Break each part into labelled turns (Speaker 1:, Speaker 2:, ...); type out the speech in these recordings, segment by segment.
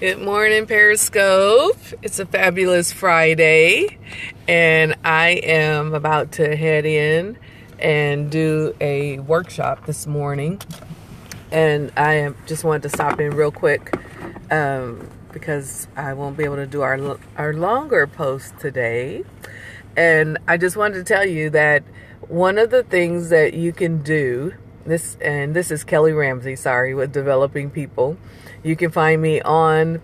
Speaker 1: Good morning, Periscope. It's a fabulous Friday, and I am about to head in and do a workshop this morning. And just wanted to stop in real quick because I won't be able to do our longer post today. And I just wanted to tell you that one of the things that you can do, this is Kelly Ramsey, with Developing People. You can find me on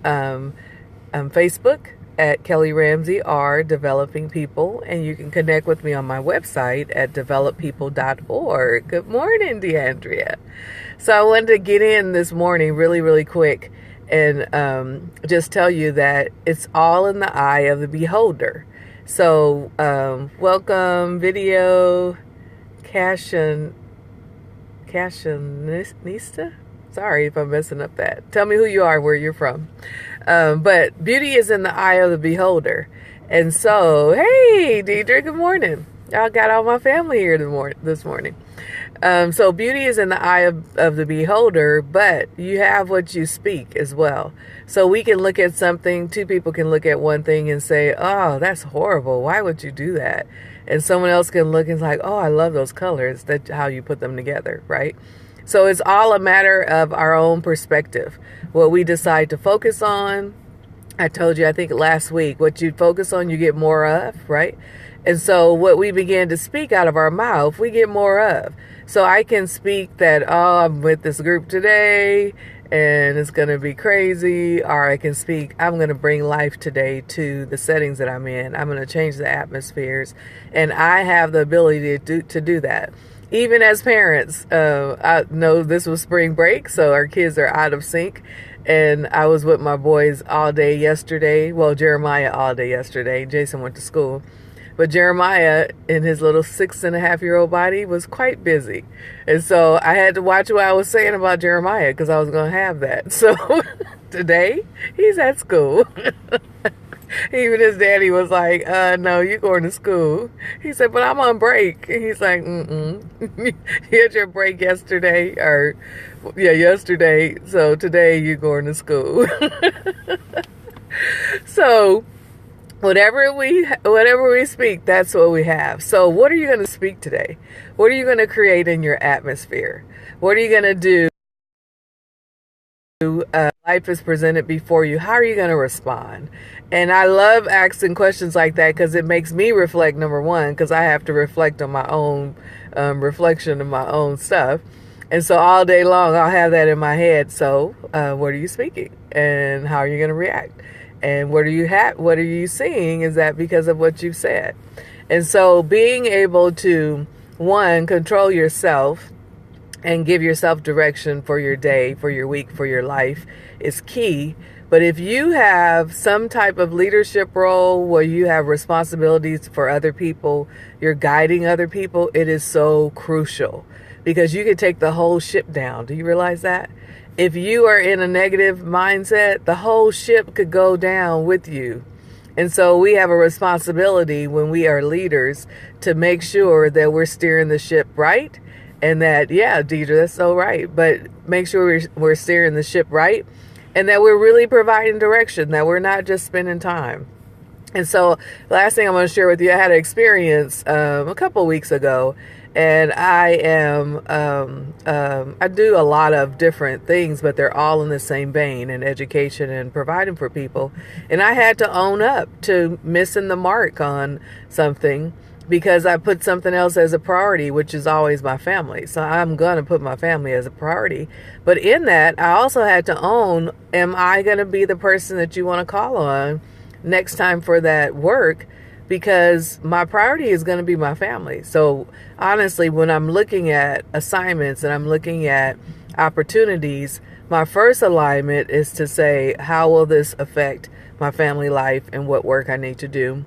Speaker 1: Facebook at Kelly Ramsey R Developing People, and you can connect with me on my website at developpeople.org. Good morning, DeAndrea. So I wanted to get in this morning really, really quick and just tell you that it's all in the eye of the beholder. So welcome, video Cashinista. Sorry if I'm messing up that. Tell me who you are, where you're from. But beauty is in the eye of the beholder. And so, hey, Deidre, good morning. Y'all got all my family here this morning. So beauty is in the eye of the beholder, but you have what you speak as well. So we can look at something, two people can look at one thing and say, oh, that's horrible. Why would you do that? And someone else can look and it's like, oh, I love those colors. That's how you put them together, right? So it's all a matter of our own perspective, what we decide to focus on. I told you, I think last week, what you focus on, you get more of, right? And so what we begin to speak out of our mouth, we get more of. So I can speak that, oh, I'm with this group today and it's going to be crazy. Or I can speak, I'm going to bring life today to the settings that I'm in. I'm going to change the atmospheres. And I have the ability to do that. Even as parents, I know this was spring break, so our kids are out of sync. And I was with my boys all day yesterday. Well, Jeremiah all day yesterday. Jason went to school. But Jeremiah, in his little 6.5-year-old body, was quite busy. And so I had to watch what I was saying about Jeremiah because I was going to have that. So today, he's at school. Even his daddy was like, no, you're going to school. He said, but I'm on break. And he's like, you had your break yesterday. Yesterday. So today you're going to school. So whatever we speak, that's what we have. So what are you going to speak today? What are you going to create in your atmosphere? What are you going to do? Life is presented before you. How are you going to respond? And I love asking questions like that because it makes me reflect, number one, because I have to reflect on my own reflection of my own stuff. And so all day long, I'll have that in my head. So what are you speaking? And how are you going to react? And what are you seeing? Is that because of what you've said? And so being able to, one, control yourself and give yourself direction for your day, for your week, for your life is key. But if you have some type of leadership role where you have responsibilities for other people, you're guiding other people, it is so crucial because you could take the whole ship down. Do you realize that? If you are in a negative mindset, the whole ship could go down with you. And so we have a responsibility when we are leaders to make sure that we're steering the ship right. And that, yeah, Deidre, that's so right. But make sure we're steering the ship right and that we're really providing direction, that we're not just spending time. And so last thing I'm going to share with you, I had an experience a couple weeks ago. And I do a lot of different things, but they're all in the same vein in education and providing for people. And I had to own up to missing the mark on something because I put something else as a priority, which is always my family. So I'm going to put my family as a priority. But in that, I also had to own, am I going to be the person that you want to call on next time for that work? Because my priority is going to be my family. So honestly, when I'm looking at assignments and I'm looking at opportunities, my first alignment is to say, how will this affect my family life and what work I need to do?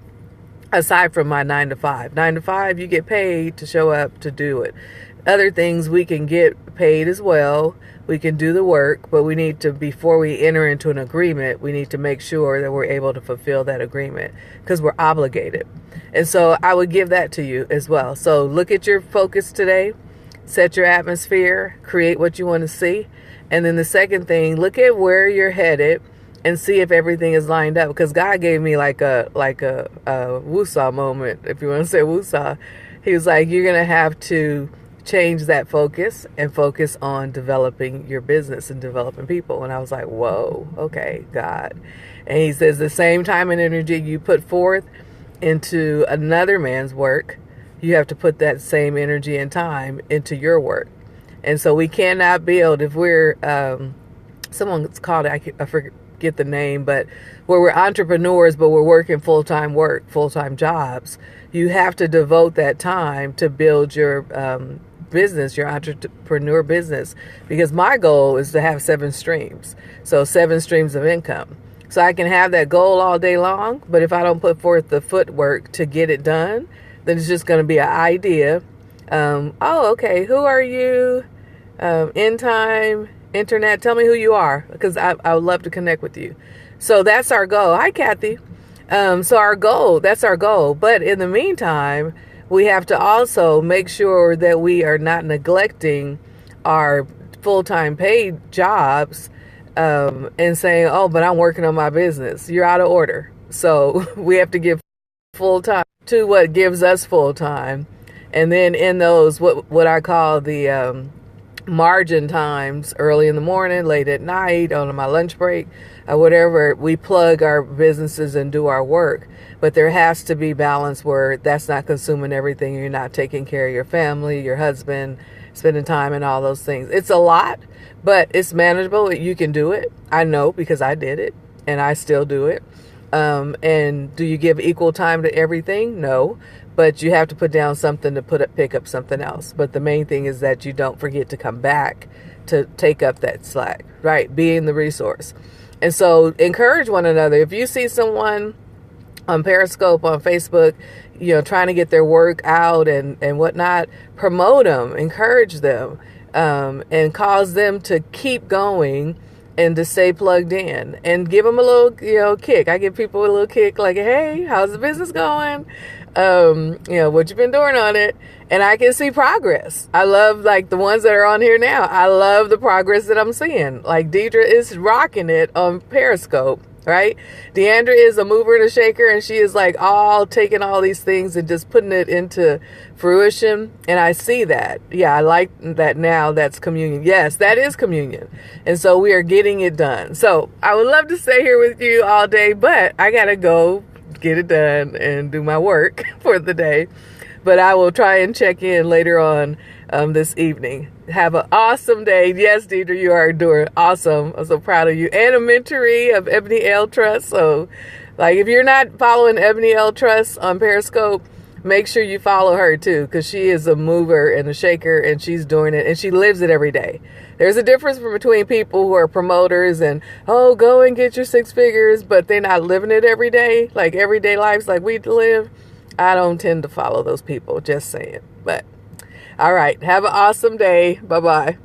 Speaker 1: Aside from my 9 to 5. 9 to 5, you get paid to show up to do it. Other things we can get paid as well. We can do the work, but we need to, before we enter into an agreement, we need to make sure that we're able to fulfill that agreement because we're obligated. And so I would give that to you as well. So look at your focus today, set your atmosphere, create what you want to see. And then the second thing, look at where you're headed and see if everything is lined up. Because God gave me like a woosah moment, if you want to say woosah. He was like, you're gonna have to change that focus and focus on developing your business and developing people. And I was like, whoa, okay, God. And he says the same time and energy you put forth into another man's work, you have to put that same energy and time into your work. And so we cannot build if we're someone's called it, I forget the name, but where we're entrepreneurs, but we're working full-time jobs. You have to devote that time to build your business, your entrepreneur business, because my goal is to have 7 streams. So 7 streams of income. So I can have that goal all day long, but if I don't put forth the footwork to get it done, then it's just going to be an idea. Oh, okay. Who are you? End time, internet. Tell me who you are, because I would love to connect with you. So that's our goal. Hi, Kathy. So that's our goal. But in the meantime, we have to also make sure that we are not neglecting our full-time paid jobs and saying, oh, but I'm working on my business. You're out of order. So we have to give full time to what gives us full time. And then in those, what I call the margin times, early in the morning, late at night, on my lunch break, whatever, we plug our businesses and do our work. But there has to be balance where that's not consuming everything. You're not taking care of your family, your husband, spending time and all those things. It's a lot, but it's manageable. You can do it. I know, because I did it and I still do it. And do you give equal time to everything? No, but you have to put down something to pick up something else. But the main thing is that you don't forget to come back to take up that slack, right? Being the resource. And so encourage one another. If you see someone on Periscope, on Facebook, trying to get their work out and whatnot, promote them, encourage them, and cause them to keep going and to stay plugged in, and give them a little, kick. I give people a little kick, like, hey, how's the business going? What you been doing on it? And I can see progress. I love, like, the ones that are on here now. I love the progress that I'm seeing. Like, Deidre is rocking it on Periscope, right? Deandra is a mover and a shaker, and she is like all taking all these things and just putting it into fruition. And I see that. Yeah, I like that now. That's communion. Yes, that is communion. And so we are getting it done. So I would love to stay here with you all day, but I got to go get it done and do my work for the day. But I will try and check in later on this evening. Have an awesome day. Yes, Deidre, you are doing awesome. I'm so proud of you. And a mentoree of Ebony L. Trust. So, like, if you're not following Ebony L. Trust on Periscope, make sure you follow her too, because she is a mover and a shaker, and she's doing it, and she lives it every day. There's a difference between people who are promoters and, oh, go and get your 6 figures, but they're not living it every day, like everyday lives like we live. I don't tend to follow those people, just saying. But all right, have an awesome day. Bye-bye.